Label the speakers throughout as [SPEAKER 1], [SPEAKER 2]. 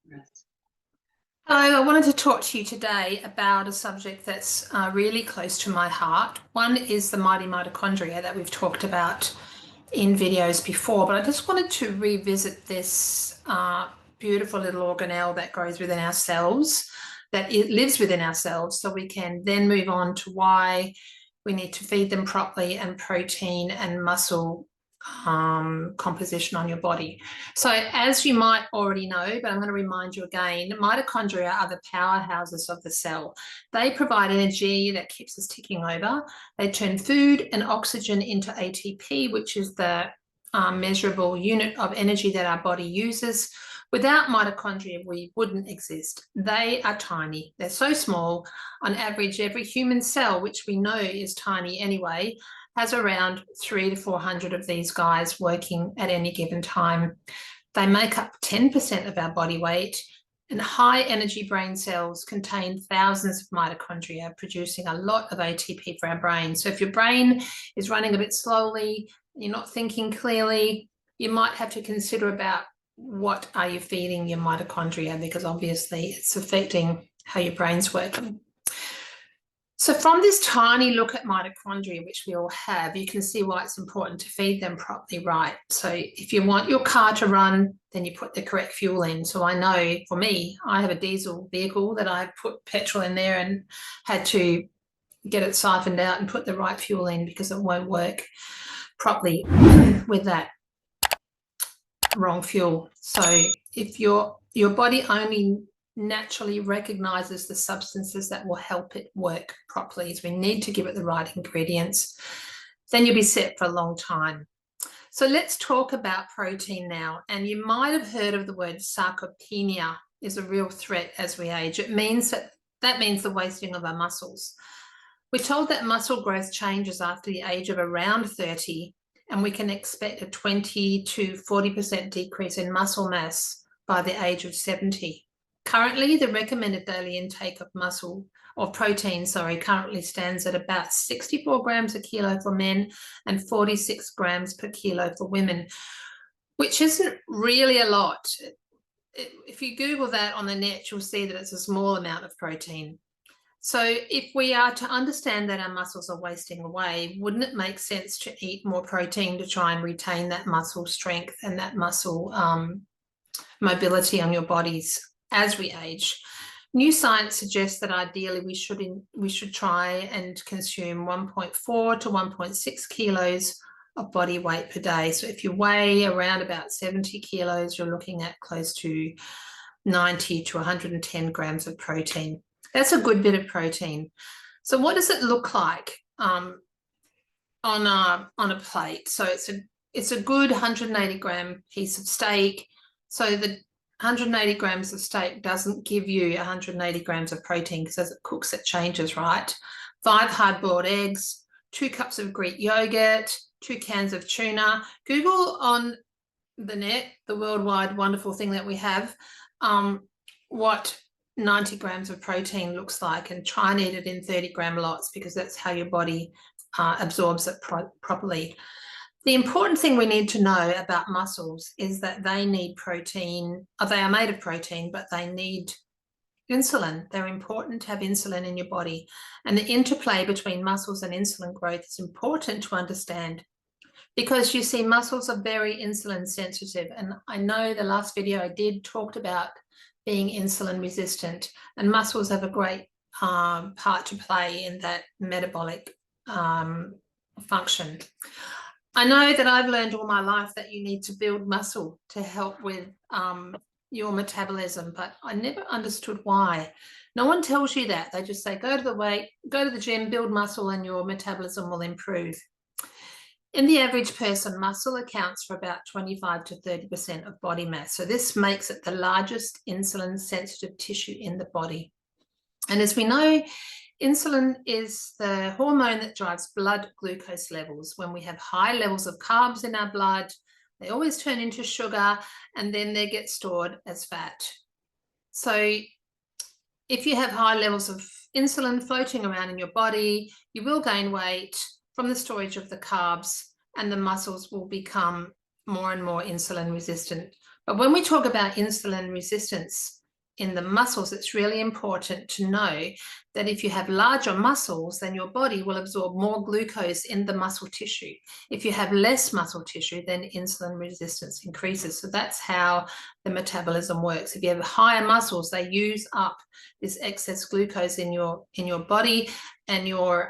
[SPEAKER 1] Hello, I wanted to talk to you today about a subject that's really close to my heart. One is the mighty mitochondria that we've talked about in videos before, but I just wanted to revisit this beautiful little organelle that grows within our cells, that it lives within our cells, so we can then move on to why we need to feed them properly and protein and muscle composition on your body. So as you might already know, but I'm going to remind you again, mitochondria are the powerhouses of the cell. They provide energy that keeps us ticking over. They turn food and oxygen into ATP, which is the measurable unit of energy that our body uses. Without mitochondria, we wouldn't exist. They are tiny. They're so small. On average, every human cell, which we know is tiny anyway, has around 300 to 400 of these guys working at any given time. They make up 10% of our body weight, and high energy brain cells contain thousands of mitochondria, producing a lot of ATP for our brain. So if your brain is running a bit slowly, you're not thinking clearly, you might have to consider about what are you feeding your mitochondria, because obviously it's affecting how your brain's working. So from this tiny look at mitochondria, which we all have, you can see why it's important to feed them properly, right? So if you want your car to run, then you put the correct fuel in. So I know for me, I have a diesel vehicle that I put petrol in there and had to get it siphoned out and put the right fuel in, because it won't work properly with that wrong fuel. So if your body only naturally recognizes the substances that will help it work properly, so we need to give it the right ingredients, then you'll be set for a long time. So let's talk about protein now. And you might have heard of the word sarcopenia is a real threat as we age. It means that means the wasting of our muscles. We're told that muscle growth changes after the age of around 30, and we can expect a 20 to 40% decrease in muscle mass by the age of 70. Currently, the recommended daily intake of protein currently stands at about 64 grams a kilo for men and 46 grams per kilo for women, which isn't really a lot. If you Google that on the net, you'll see that it's a small amount of protein. So if we are to understand that our muscles are wasting away, wouldn't it make sense to eat more protein to try and retain that muscle strength and that muscle mobility on your bodies as we age? New science suggests that ideally we should try and consume 1.4 to 1.6 kilos of body weight per day. So if you weigh around about 70 kilos, you're looking at close to 90 to 110 grams of protein. That's a good bit of protein. So what does it look like on a plate? So it's a good 180 gram piece of steak. So the 180 grams of steak doesn't give you 180 grams of protein, because as it cooks, it changes, right? 5 hard-boiled eggs, 2 cups of Greek yogurt, 2 cans of tuna. Google on the net, the worldwide wonderful thing that we have, what 90 grams of protein looks like, and try and eat it in 30-gram lots, because that's how your body absorbs it properly. The important thing we need to know about muscles is that they need protein, or they are made of protein, but they need insulin. They're important to have insulin in your body. And the interplay between muscles and insulin growth is important to understand, because you see, muscles are very insulin sensitive. And I know the last video I did talked about being insulin resistant, and muscles have a great part to play in that metabolic function. I know that I've learned all my life that you need to build muscle to help with your metabolism, but I never understood why. No one tells you that. They just say, go to the gym, build muscle, and your metabolism will improve. In the average person, muscle accounts for about 25 to 30% of body mass. So this makes it the largest insulin-sensitive tissue in the body. And as we know, insulin is the hormone that drives blood glucose levels. When we have high levels of carbs in our blood, they always turn into sugar, and then they get stored as fat. So if you have high levels of insulin floating around in your body, you will gain weight from the storage of the carbs, and the muscles will become more and more insulin resistant. But when we talk about insulin resistance, in the muscles, it's really important to know that if you have larger muscles, then your body will absorb more glucose in the muscle tissue. If you have less muscle tissue, then insulin resistance increases. So that's how the metabolism works. If you have higher muscles, they use up this excess glucose in your body, and your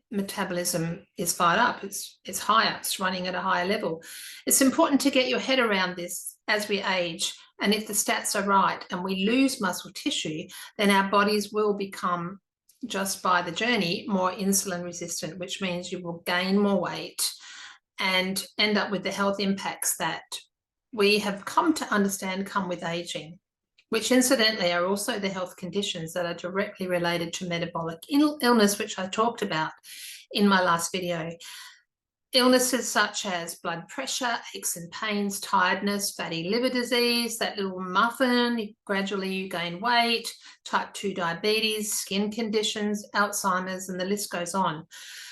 [SPEAKER 1] metabolism is fired up. It's higher. It's running at a higher level. It's important to get your head around this as we age. And if the stats are right and we lose muscle tissue, then our bodies will become, just by the journey, more insulin resistant, which means you will gain more weight and end up with the health impacts that we have come to understand come with aging, which incidentally are also the health conditions that are directly related to metabolic illness, which I talked about in my last video. Illnesses such as blood pressure, aches and pains, tiredness, fatty liver disease, that little muffin, gradually you gain weight, type 2 diabetes, skin conditions, Alzheimer's, and the list goes on.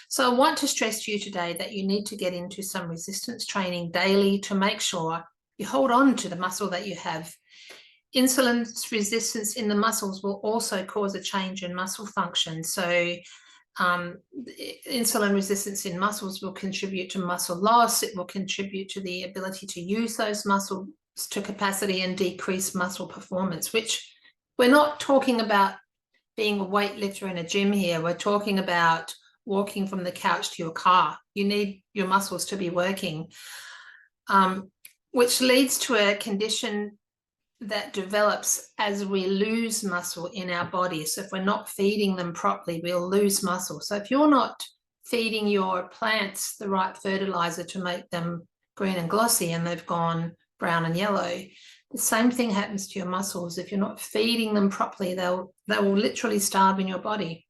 [SPEAKER 1] So I want to stress to you today that you need to get into some resistance training daily to make sure you hold on to the muscle that you have. Insulin resistance in the muscles will also cause a change in muscle function. So insulin resistance in muscles will contribute to muscle loss. It will contribute to the ability to use those muscles to capacity and decrease muscle performance, which we're not talking about being a weightlifter in a gym here. We're talking about walking from the couch to your car. You need your muscles to be working, which leads to a condition that develops as we lose muscle in our body. So if we're not feeding them properly, we'll lose muscle. So if you're not feeding your plants the right fertilizer to make them green and glossy and they've gone brown and yellow, the same thing happens to your muscles. If you're not feeding them properly, they will literally starve in your body.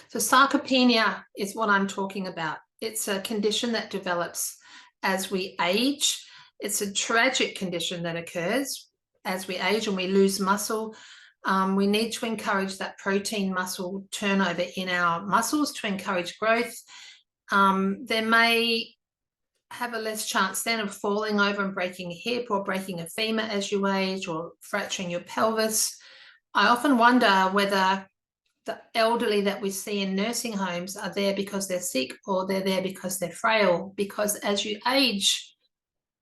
[SPEAKER 1] So sarcopenia is what I'm talking about. It's a condition that develops as we age. It's a tragic condition that occurs as we age and we lose muscle. We need to encourage that protein muscle turnover in our muscles to encourage growth. There may have a less chance then of falling over and breaking a hip or breaking a femur as you age, or fracturing your pelvis. I often wonder whether the elderly that we see in nursing homes are there because they're sick or they're there because they're frail, because as you age,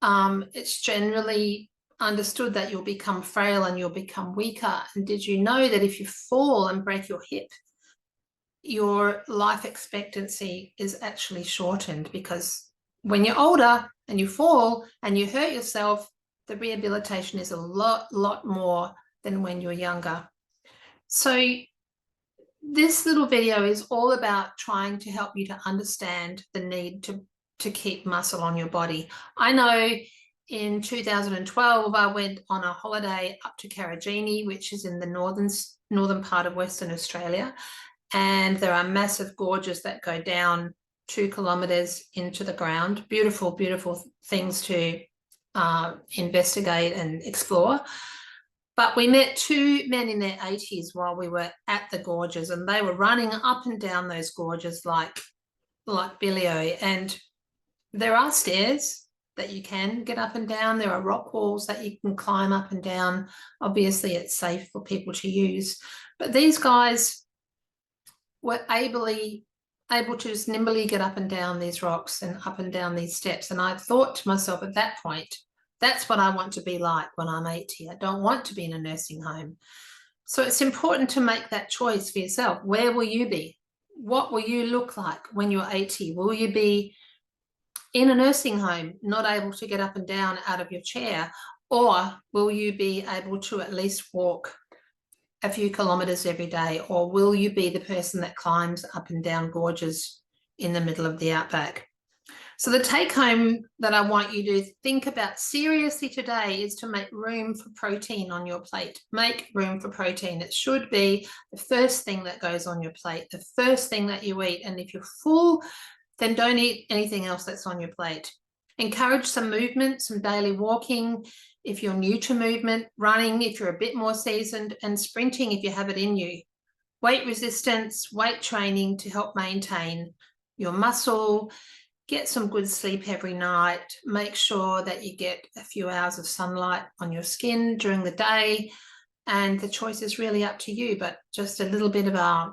[SPEAKER 1] it's generally understood that you'll become frail and you'll become weaker. And did you know that if you fall and break your hip, your life expectancy is actually shortened? Because when you're older and you fall and you hurt yourself, the rehabilitation is a lot more than when you're younger. So this little video is all about trying to help you to understand the need to keep muscle on your body. I know in 2012, I went on a holiday up to Karajini, which is in the northern part of Western Australia. And there are massive gorges that go down 2 kilometers into the ground. Beautiful, beautiful things to investigate and explore. But we met 2 men in their 80s while we were at the gorges, and they were running up and down those gorges like Billy-O. And there are stairs that you can get up and down. There are rock walls that you can climb up and down. Obviously, it's safe for people to use. But these guys were able to just nimbly get up and down these rocks and up and down these steps. And I thought to myself at that point, that's what I want to be like when I'm 80. I don't want to be in a nursing home. So it's important to make that choice for yourself. Where will you be? What will you look like when you're 80? Will you be in a nursing home, not able to get up and down out of your chair? Or will you be able to at least walk a few kilometers every day? Or will you be the person that climbs up and down gorges in the middle of the outback? So the take home that I want you to think about seriously today is to make room for protein on your plate. Make room for protein. It should be the first thing that goes on your plate, the first thing that you eat. And if you're full, then don't eat anything else that's on your plate. Encourage some movement, some daily walking if you're new to movement, running if you're a bit more seasoned, and sprinting if you have it in you. Weight resistance, weight training to help maintain your muscle, get some good sleep every night. Make sure that you get a few hours of sunlight on your skin during the day. And the choice is really up to you, but just a little bit of a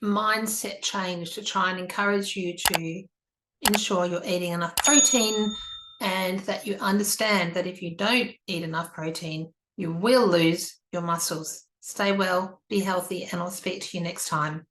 [SPEAKER 1] mindset change to try and encourage you to ensure you're eating enough protein, and that you understand that if you don't eat enough protein, you will lose your muscles. Stay well, be healthy, and I'll speak to you next time.